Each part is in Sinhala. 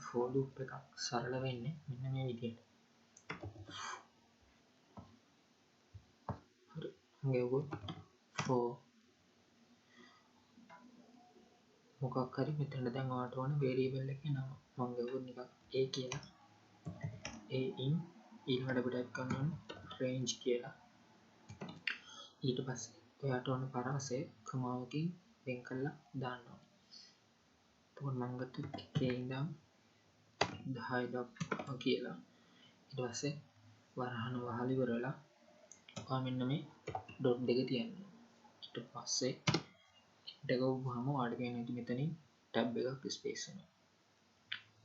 for loop එකක් සරල වෙන්නේ මෙන්න මේ විදිහට. හරි මම ගෙවුවොත් for මොකක් හරි මෙතන දැන් ඔයාලට ඕන variable එකේ නම මම ගෙවුවොත් නිකන් a කියලා a in ඊළඟට අපි ටයිප් කරන්න ඕනේ range කියලා. ඊට පස්සේ ඔයාලට ඕන පරාසය කමාවකින් වෙන් කරලා දාන්න ඕනේ. එතකොට මම ගත්තොත් එකේ ඉඳන් 10 දක්වා කියලා. ඊට පස්සේ වරහන වහලා ඉවරලා ඔයා මෙන්න මේ ඩොට් දෙක තියන්න. ඊට පස්සේ enter ගවුවාම ඔයාලට පේනවා මෙතනින් ටැබ් එකක් ස්පේස් වෙනවා.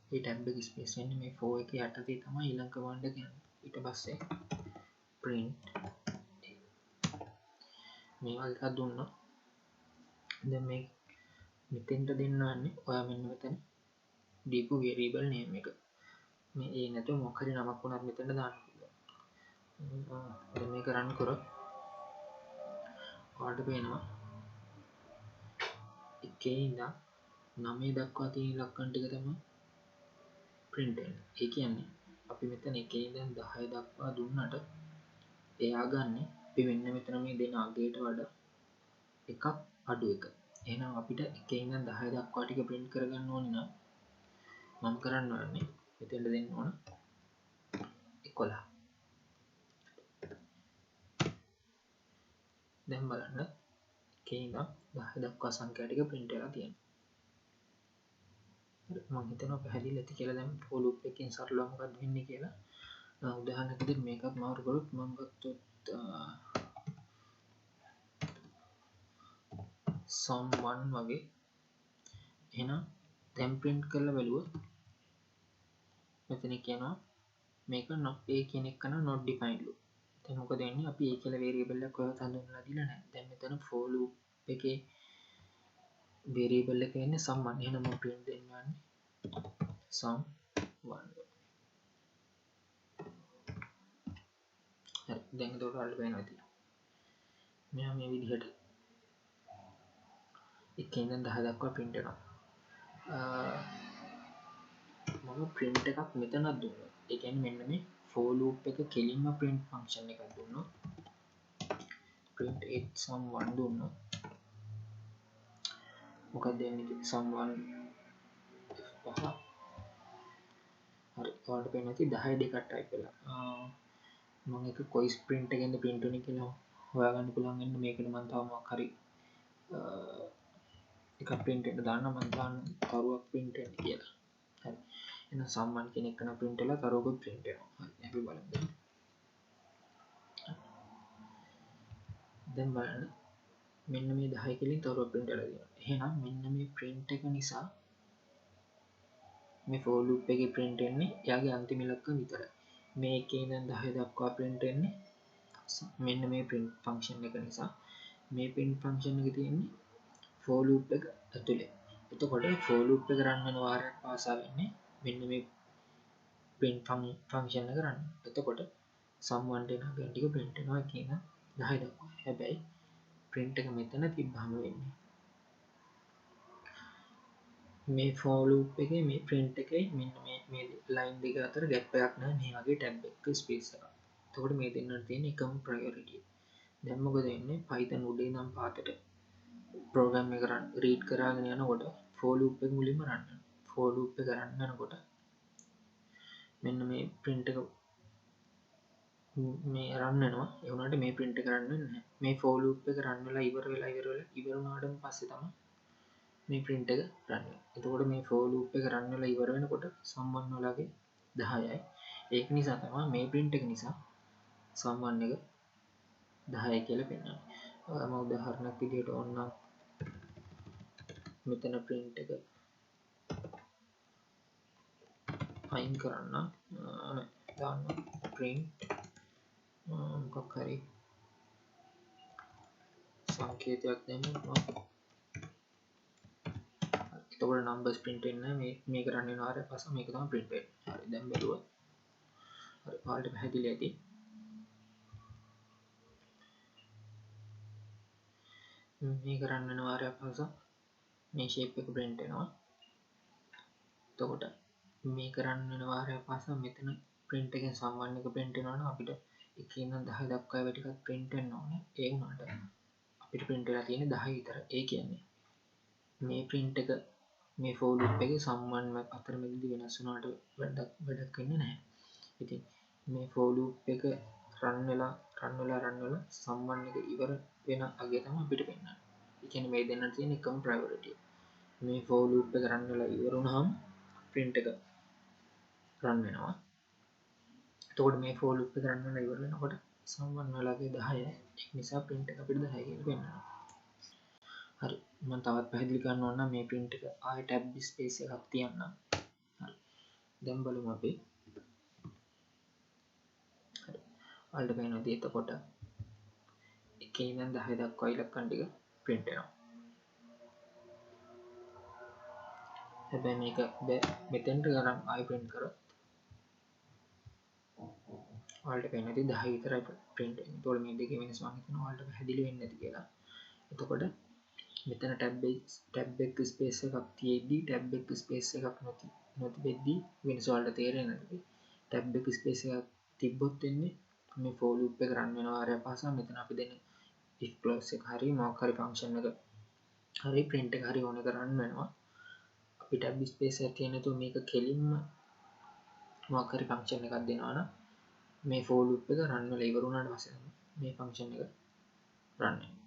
මේ ටැබ් එක ස්පේස් වෙන්නේ මේ 4 එකේ යටතේ තමයි ඊළඟ කමාන්ඩ් එක යන්නේ. ඊට පස්සේ print මේ වගේ එකක් දුන්නා. දැන් මේ මෙතෙන්ට දෙන්නවන්නේ ඔයා මෙන්න මෙතන දීපු variable name එක. මේ ඒ නැතුව මොකක් හරි නමක් වුණත් මෙතන දාන්න පුළුවන්. දැන් මේක run කරොත් ඔයාලට පේනවා එකේ ඉඳන් 9 දක්වා තියෙන ඉලක්කම් ටික තමයි print වෙන්නේ. ඒ කියන්නේ අපි මෙතන එකේ ඉඳන් 10 දක්වා දුන්නට එයා ගන්න අපි මෙන්න මෙතන මේ දෙන අගයට වඩා එකක් අඩු එක. එහෙනම් අපිට එකේ ඉඳන් 10 දක්වා ටික print කරගන්න ඕනේ නම් මම කරන්න ඕනේ මෙතෙන්ට දෙන්න ඕන 11. දැන් බලන්න එකේ ඉඳන් 10 දක්වා සංඛ්‍යා ටික print වෙලා තියෙනවා. මම හිතනවා පැහැදිලි ඇති කියලා. දැන් for loop එකකින් සරලව මොකක්ද වෙන්නේ කියලා උදාහරණයක් විදිහට මේකත් මාරු කරොත් මම ගත්තොත් sum 1 වගේ. එහෙනම් දැන් print කරලා බලුවොත් මෙතන කියනවා මේක not a කියන එක නම් not defined loop. දැන් මොකද වෙන්නේ අපි a කියලා variable එකක් ඔයාලට හඳුන්වලා දීලා නැහැ. දැන් මෙතන for loop එකේ variable එක වෙන්නේ sum 1. එහෙනම් මම print දෙන්නේ sum 1. හරි දැන් ඒක ඔයාලට පේනවා ඉතින්. මෙයා මේ විදිහට එකේ ඉඳන් 10 දක්වා print වෙනවා. මම print එකක් මෙතනක් දුන්නා. ඒ කියන්නේ මෙන්න මේ for loop එක කෙලින්ම print function එකක් දුන්නා. print it sum 1 දුන්නා. මොකක්ද වෙන්නේ sum 1 පහ. හරි ඔයාලට පේනවා ඉතින් 10 දෙකක් type වෙලා. මම එක කොයි print එකෙන්ද print වෙන්නේ කියලා හොයාගන්න පුළුවන් වෙන්න මේකට මම තව මොකක් හරි එකක් print වෙන්න දාන්න මම දාන්න කරුවක් print වෙන්න කියලා. හරි එහෙනම් sum 1 කියන එක නම් print වෙලා කරුවකුත් print වෙනවා. හරි අපි බලමු. දැන් බලන්න මෙන්න මේ 10 කෙලින් කරුවක් print වෙලා තියෙනවා. එහෙනම් මෙන්න මේ print එක නිසා මේ for loop එකේ print වෙන්නේ එයාගේ අන්තිම ඉලක්කම විතරයි. මේ එකේ ඉඳන් 10 දක්වා print වෙන්නේ මෙන්න මේ print function එක නිසා. මේ print function එක තියෙන්නේ for loop එක ඇතුලේ. එතකොට for loop එක run වෙන වාරයක් පාසා වෙන්නේ මෙන්න මේ print function එක run. එතකොට sum 1 දෙන ගන්න ටික print වෙනවා කියන 10 දක්වා. හැබැයි print එක මෙතන තිබ්බම වෙන්නේ මේ for loop එකේ මේ print එකේ මෙන්න මේ line දෙක අතර gap එකක් නැහැ. මේ වගේ tab එක space එකක්. එතකොට මේ දෙන්නට තියෙන එකම priority. දැන් මොකද වෙන්නේ Python උඩේ ඉඳන් පාතට program එක read කරගෙන යනකොට for loop එක මුලින්ම run වෙනවා. for loop එක run වෙනකොට මෙන්න මේ print එක මේ run වෙනවා. ඒ වුණාට මේ print එක run වෙන්නේ නැහැ. මේ for loop එක run වෙලා ඉවර වුණාට පස්සේ තමයි මේ print එක run වෙන්නේ. එතකොට මේ for loop එක run වෙලා ඉවර වෙනකොට sum 1 වලගේ 10යි. ඒක නිසා තමයි මේ print එක නිසා sum 1 එක 10යි කියලා පෙන්නන්නේ. මම උදාහරණයක් විදිහට ඕනනම් මෙතන print එක අයින් කරන්න දාන්න print මොකක් හරි සංකේතයක් දැම්මොත් එතකොට numbers print වෙන්නේ මේක run වෙන ආරය පස්සේ මේක තමයි print වෙන්නේ. හරි දැන් බලුවා. හරි ඔයාලට පැහැදිලි ඇති. මේක run වෙන ආරය පස්සේ මේ shape එක print වෙනවා. එතකොට මේ කරන්න වෙන වාරයක් පාසා මෙතන print එකෙන් සම්බන්ධ එක print වෙනවනම් අපිට එකේ ඉඳන් 10 දක්වා ඒවා ටිකක් print වෙන්න ඕනේ. ඒ වුණාට අපිට print වෙලා තියෙන්නේ 10 විතරයි. ඒ කියන්නේ මේ print එක මේ for loop එකේ සම්බන්ධ අතරමැදි වෙනස් වුණාට වැඩක් වෙන්නේ නැහැ. ඉතින් මේ for loop එක run වෙලා සම්බන්ධ එක ඉවර වෙන අගේ තමයි අපිට පෙන්නන්නේ. ඒ කියන්නේ මේ දෙන්න තියෙන එකම priority. මේ for loop එක run වෙලා ඉවර වුණාම print එක run වෙනවා. එතකොට මේ for loop එක run වෙලා ඉවර වෙනකොට සම්බන්ධ වෙලාගේ 10යි. ඒක නිසා print එක අපිට 10 කියලා පෙන්නනවා. හරි. මම තවත් පැහැදිලි කරන්න ඕන නම් මේ print එක ආයෙ tab space එකක් තියන්නම්. හරි. දැන් බලමු අපි. හරි. ඔයාලට පේනවාද එතකොට එකේ ඉඳන් 10 දක්වා ඉලක්කම් ටික print වෙනවා. හැබැයි මේක මෙතෙන්ට ගනම් ආයෙ print කරොත් ඔයාලට පේන්නේ 10 විතරයි print වෙන්නේ. ඒතකොට මේ දෙකේ වෙනස මම හිතනවා ඔයාලට පැහැදිලි වෙන්නේ නැති කියලා. එතකොට මෙතන tab එක ස්පේස් එකක් තියෙද්දි tab එක ස්පේස් එකක් නැති වෙද්දි වෙනස ඔයාලට තේරෙන්නේ නැති. tab එක ස්පේස් එකක් තිබ්බොත් වෙන්නේ මේ for loop එක run වෙන වාරය පාසා මෙතන අපි දෙන if clause එක හරි මොකක් හරි function එක හරි print එක හරි ඕන එක run වෙනවා. අපි tab space එකක් තියෙන තු මේක කෙලින්ම මොකක් හරි function එකක් දෙනවා නම් මේ for loop එක run වෙලා ඉවර වුණාට පස්සේ මේ function එක run වෙනවා.